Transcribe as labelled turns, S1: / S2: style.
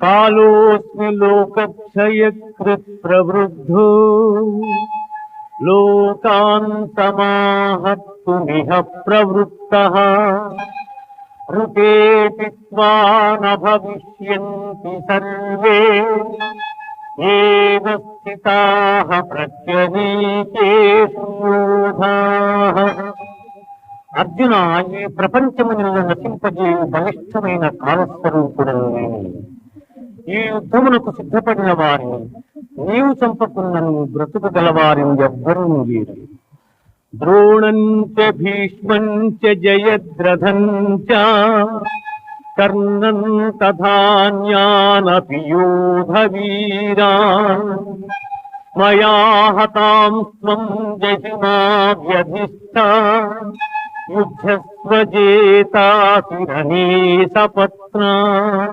S1: कालोऽस्मि लोकक्षयकृत् प्रवृद्धो लोकान् समाहर्तुमिह प्रवृत्तः ऋतेऽपि त्वा न भविष्यन्ति सर्वे एव स्थिताः प्रत्यनीकेषु योधाः। అర్జున, ఈ ప్రపంచమును నశింపజేయు బలిష్టమైన కాలస్వరూపుడను నేను. ఈ యుద్ధమునకు సిద్ధపడిన వారిని నీవు చంపకున్నను బ్రతుకగలవారిని ఎవ్వరూ లేరు. ద్రోణంచ భీష్మంచ జయద్రథంచ కర్ణం తథాన్యానపి యోధవీరాన్ మయా హతాం త్వం జహిమా వ్యధిష్ఠా యుద్ధస్వజేతాసి రణే సపత్నా।